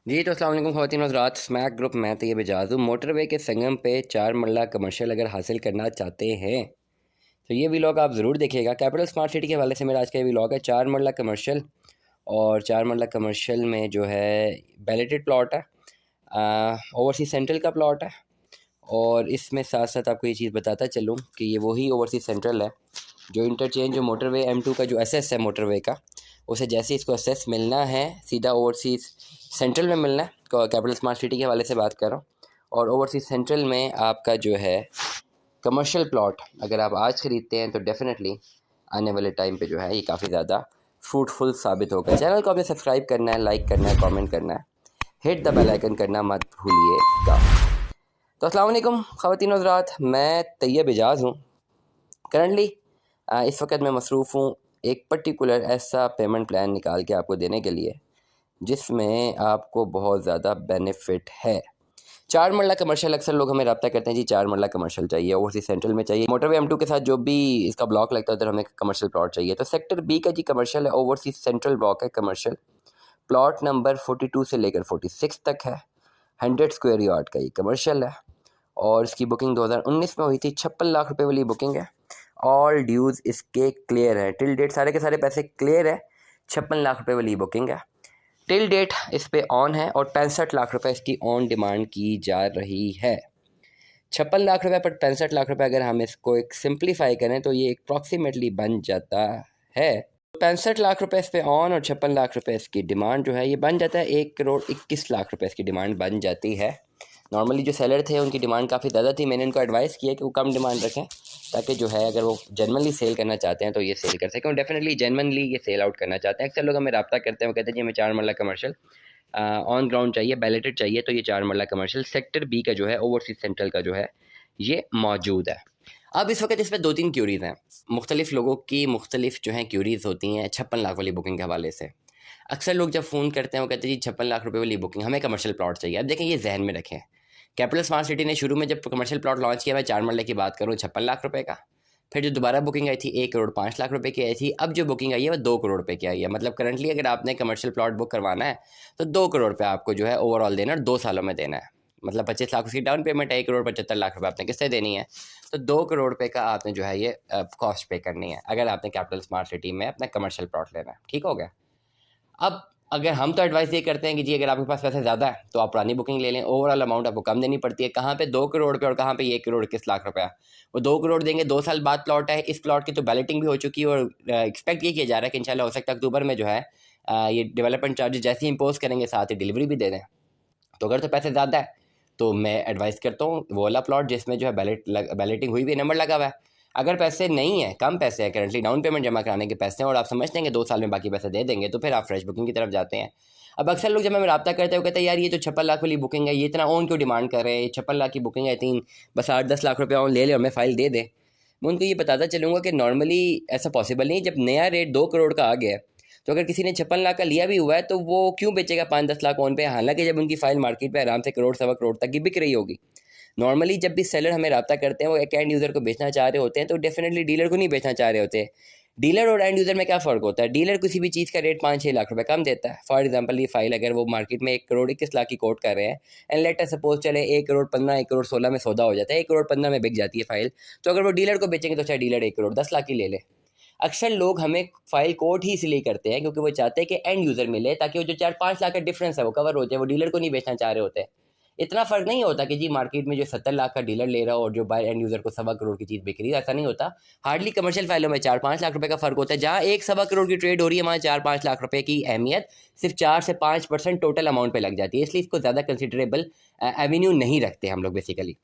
जी तो अस्सलाम वालेकुम ख़वातीन हज़रात, स्मैक ग्रुप मैं तैयब इजाज़ हूँ। मोटरवे के संगम पे 4 मरला कमर्शियल अगर हासिल करना चाहते हैं तो ये व्लॉग आप ज़रूर देखिएगा। कैपिटल स्मार्ट सिटी के हवाले से मेरा आज का ये व्लॉग है। 4 मरला कमर्शियल और 4 मरला कमर्शियल में जो है बैलेटेड प्लॉट है, ओवरसीज़ सेंट्रल का प्लॉट है। और इसमें साथ साथ आपको ये चीज़ बताता चलूँ कि ये वही ओवरसीज़ सेंट्रल है जो इंटरचेंज जो मोटरवे M2 का जो एसेस है मोटरवे का, उसे जैसे इसको एसेस मिलना है सीधा ओवरसीज़ सेंट्रल में मिलना है। कैपिटल स्मार्ट सिटी के हवाले से बात कर रहा हूँ। और ओवरसीज़ सेंट्रल में आपका जो है कमर्शियल प्लॉट अगर आप आज ख़रीदते हैं तो डेफ़िनेटली आने वाले टाइम पे जो है ये काफ़ी ज़्यादा फ्रूटफुल साबित होगा। चैनल को आपने सब्सक्राइब करना है, लाइक करना है, कमेंट करना है, हिट द बेल आइकन करना मत भूलिएगा। तो अस्सलाम वालेकुम ख़वातीन हज़रात, मैं तैयब इजाज़ हूँ। करंटली इस वक्त मैं मसरूफ़ हूँ एक पर्टिकुलर ऐसा पेमेंट प्लान निकाल के आपको देने के लिए जिसमें आपको बहुत ज़्यादा बेनिफिट है। 4 मरला कमर्शियल अक्सर लोग हमें रब्ता करते हैं, जी 4 मरला कमर्शियल चाहिए, ओवरसीज़ सेंट्रल में चाहिए, मोटरवे M2 के साथ जो भी इसका ब्लॉक लगता है उधर हमें कमर्शियल प्लॉट चाहिए। तो सेक्टर B का जी कमर्शियल है, ओवरसीज़ सेंट्रल ब्लॉक है कमर्शियल, प्लॉट नंबर 42 से लेकर 46 तक है। 100 स्क्वायर यार्ड का ये कमर्शियल है और इसकी बुकिंग 2019 में हुई थी। 56 लाख रुपए वाली बुकिंग है। ऑल ड्यूज़ इसके क्लियर हैं, टिल डेट सारे के सारे पैसे क्लियर है। 56 लाख रुपए वाली बुकिंग है, टिल डेट इस पे ऑन है और 65 लाख रुपए इसकी ऑन डिमांड की जा रही है। 56 लाख रुपए पर 65 लाख रुपए अगर हम इसको एक सिंप्लीफाई करें तो ये अप्रॉक्सीमेटली बन जाता है 65 लाख रुपए इस पे ऑन और 56 लाख रुपए इसकी डिमांड जो है ये बन जाता है 1 करोड़ 21 लाख रुपए इसकी डिमांड बन जाती है। नॉर्मली जो सेलर थे उनकी डिमांड काफ़ी ज़्यादा थी, मैंने उनको एडवाइस किया कि वो कम डिमांड रखें ताकि जो है अगर वो जेनवनली सेल करना चाहते हैं तो ये सेल कर सकें और डेफिनेटली जेनवनली ये सेल आउट करना चाहते हैं। अक्सर लोग हमें रब्ता करते हैं, वो कहते हैं जी हमें 4 मरला कमर्शियल ऑन ग्राउंड चाहिए, बैलेटेड चाहिए, तो ये 4 मरला कमर्शियल सेक्टर B का जो है ओवरसीज़ सेंट्रल का जो है ये मौजूद है। अब इस वक्त इसमें 2-3 क्यूरीज़ हैं, मुख्तलिफ़ लोगों की मुख्तलिफ़ जो हैं क्यूरीज़ होती हैं 56 लाख वाली बुकिंग के हवाले से। अक्सर लोग जब फ़ोन करते हैं वो कहते हैं जी 56 लाख रुपए वाली बुकिंग, हमें कमर्शियल प्लॉट चाहिए। अब देखें ये जहन में रखें, कैपिटल स्मार्ट सिटी ने शुरू में जब कमर्शियल प्लॉट लॉन्च किया, मैं 4 मरले की बात करूँ 56 लाख रुपए का, फिर जो दोबारा बुकिंग आई थी 1 करोड़ 5 लाख रुपए की आई थी, अब जो बुकिंग आई है वो 2 करोड़ रुपए की आई है। मतलब करंटली अगर आपने कमर्शियल प्लॉट बुक करवाना है तो 2 करोड़ रुपये आपको जो है ओवरऑल देना है और 2 सालों में देना है। मतलब 25 लाख उसकी डाउन पेमेंट है, 1 करोड़ 75 लाख रुपए आपने किस्तें देनी है, तो 2 करोड़ रुपए का आपने जो है ये कॉस्ट पे करनी है अगर आपने कैपिटल स्मार्ट सिटी में अपना कमर्शियल प्लॉट लेना है। ठीक हो गया। अब अगर हम तो एडवाइस ये करते हैं कि जी अगर आपके पास पैसे ज़्यादा है तो आप पुरानी बुकिंग ले लें, ओवरऑल अमाउंट आपको कम देनी पड़ती है। कहाँ पे 2 करोड़ पे और कहाँ पे 1 करोड़ 21 लाख रुपया, वो 2 करोड़ देंगे, 2 साल बाद प्लॉट है, इस प्लॉट की तो बैलेटिंग भी हो चुकी है और एक्सपेक्ट ये किया जा रहा है कि इंशाल्लाह हो सकता है अक्टूबर में जो है ये डेवलपमेंट चार्जेस जैसे ही इम्पोज करेंगे साथ ही डिलीवरी भी दे दें। तो अगर तो पैसे ज़्यादा है तो मैं एडवाइस करता हूँ वो वाला प्लॉट जिसमें जो है बैलेटिंग हुई हुई नंबर लगा हुआ है। अगर पैसे नहीं है, कम पैसे हैं, करंटली डाउन पेमेंट जमा कराने के पैसे हैं और आप समझते हैं कि 2 साल में बाकी पैसे दे देंगे, तो फिर आप फ्रेश बुकिंग की तरफ जाते हैं। अब अक्सर लोग जब हमें रब्ता करते हैं वो कहते हैं यार ये तो 56 लाख वाली बुकिंग है, ये इतना ऑन क्यों डिमांड कर रहे हैं, 56 लाख की बुकिंग है, 3 बस 8-10 लाख रुपये ऑन ले लें और मैं फ़ाइल दे दें। मैं उनको ये बताता चलूँगा कि नॉर्मली ऐसा पॉसिबल नहीं है। जब नया रेट 2 करोड़ का आ गया है तो अगर किसी ने 56 लाख का लिया भी हुआ है तो वो क्यों बेचेगा 5-10 लाख ऑन पे, हालांकि जब उनकी फ़ाइल मार्केट पे आराम से करोड़ सवा करोड़ तक की बिक रही होगी। नॉर्मली जब भी सेलर हमें रब्ता करते हैं वो एक एंड यूज़र को बेचना चाह रहे होते हैं, तो डेफिनेटली डीलर को नहीं बेचना चाह रहे होते। डीलर और एंड यूज़र में क्या फ़र्क होता है, डीलर किसी भी चीज़ का रेट 5-6 लाख रुपए कम देता है। फॉर एग्जांपल ये फ़ाइल अगर वो मार्केट में 1 करोड़ 21 लाख की कोट कर रहे हैं एंड लेट अस सपोज चले 1 करोड़ 15 1 करोड़ 16 में सौदा हो जाता है, 1 करोड़ 15 में बिक जाती है फ़ाइल, तो अगर वो डीलर को बेचेंगे तो चाहे डीलर 1 करोड़ 10 लाख की ले ले। अक्सर लोग हमें फ़ाइल कोट ही इसलिए करते हैं क्योंकि वो चाहते हैं कि एंड यूज़र मिले ताकि वो जो 4-5 लाख का डिफरेंस है वो कवर हो जाए, वो डीलर को नहीं बेचना चाह रहे होते। इतना फ़र्क नहीं होता कि जी मार्केट में जो 70 लाख का डीलर ले रहा हो और जो बाय एंड यूज़र को सवा करोड़ की चीज़ बिक रही है, ऐसा नहीं होता। हार्डली कमर्शियल फाइलों में 4-5 लाख रुपए का फ़र्क होता है। जहाँ 1 सवा करोड़ की ट्रेड हो रही है वहाँ 4-5 लाख रुपए की अहमियत सिर्फ 4 से 5% टोटल अमाउंट पे लग जाती है, इसलिए इसको ज़्यादा कंसिडरेबल एवेन्यू नहीं रखते हम लोग बेसिकली।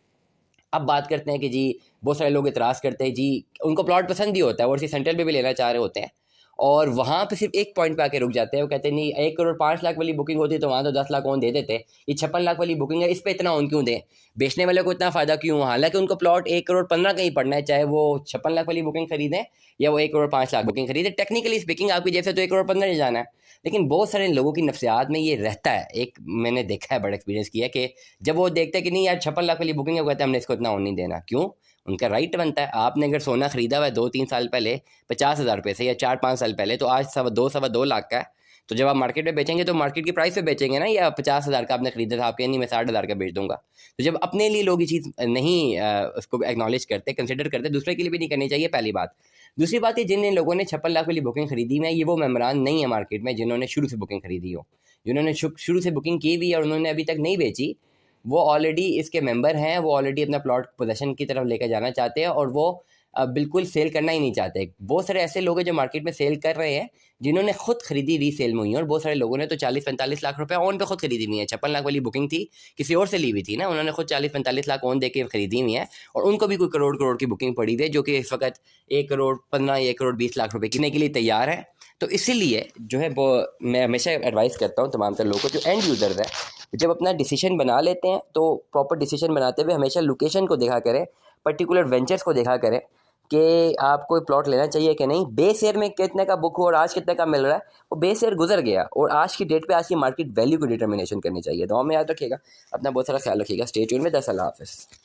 अब बात करते हैं कि जी बहुत सारे लोग इतराज़ करते हैं जी उनको प्लॉट पसंद भी होता है और सेंट्रल में भी लेना चाह रहे होते हैं और वहाँ पे सिर्फ एक पॉइंट पे आके रुक जाते हैं। वो कहते हैं नहीं 1 करोड़ 5 लाख वाली बुकिंग होती तो वहाँ तो 10 लाख ऑन दे देते, ये 56 लाख वाली बुकिंग है इस पे इतना ऑन क्यों दें, बेचने वाले को इतना फ़ायदा क्यों, हालांकि उनको प्लॉट 1 करोड़ 15 का ही पड़ना है, चाहे वो 56 लाख वाली बुकिंग खरीदें या वो 1 करोड़ 5 लाख बुकिंग खरीदें। टेक्निकली स्पीकिंग आपकी जेब से तो 1 करोड़ 15 ही जाना है, लेकिन बहुत सारे लोगों की नफ्सियात में ये रहता है। एक मैंने देखा है, बड़ा एक्सपीरियंस किया कि जब वो देखते हैं कि नहीं यार 56 लाख वाली बुकिंग है, वो कहते हैं हमने इसको इतना ऑन नहीं देना। क्यों? उनका राइट बनता है। आपने अगर सोना खरीदा हुआ है 2-3 साल पहले 50,000 रुपये से या 4-5 साल पहले, तो आज 2.25 लाख का है, तो जब आप मार्केट में बेचेंगे तो मार्केट की प्राइस पे बेचेंगे ना, या 50,000 का आपने खरीदा था, आपके नहीं मैं 60,000 का बेच दूंगा। तो जब अपने लिए लोग ये चीज़ नहीं उसको एक्नॉलेज करते, कंसिडर करते, दूसरे के लिए भी नहीं करनी चाहिए, पहली बात। दूसरी बात, ये जिन लोगों ने 56 लाख वाली बुकिंग खरीदी है, ये वो मेम्बरान नहीं है मार्केट में जिन्होंने शुरू से बुकिंग खरीदी हो। जिन्होंने शुरू से बुकिंग की हुई है और उन्होंने अभी तक नहीं बेची, वो ऑलरेडी इसके मेंबर हैं, वो ऑलरेडी अपना प्लॉट पोजेशन की तरफ लेकर जाना चाहते हैं, और वो बिल्कुल सेल करना ही नहीं चाहते। बहुत सारे ऐसे लोग हैं जो मार्केट में सेल कर रहे हैं, जिन्होंने खुद खरीदी रीसेल में हुई है, और बहुत सारे लोगों ने तो 40-45 लाख रुपए ऑन पे खुद खरीदी हुई है। 56 लाख वाली बुकिंग थी, किसी और से ली हुई थी ना, उन्होंने खुद 40-45 लाख ऑन दे के खरीदी हुई है, और उनको भी कोई करोड़ करोड़ की बुकिंग पड़ी हुई है, जो कि इस वक्त 1 करोड़ 15 1 करोड़ 20 लाख रुपए किने के लिए तैयार है। तो इसीलिए जो है वो मैं हमेशा एडवाइस करता हूँ तमाम तरह लोगों को, जो एंड यूज़र है, जब अपना डिसीजन बना लेते हैं तो प्रॉपर डिसीजन बनाते हुए हमेशा लोकेशन को देखा करें, पर्टिकुलर वेंचर्स को देखा करें कि आपको प्लॉट लेना चाहिए कि नहीं। बेस ईयर में कितने का बुक हो और आज कितने का मिल रहा है, वो बेस ईयर गुजर गया, और आज की डेट पे आज की मार्केट वैल्यू की डिटर्मिनेशन करनी चाहिए। तो हमें याद रखिएगा, अपना बहुत सारा ख्याल रखिएगा। स्टे ट्यून में। 10 अल्लाह हाफ़िज़।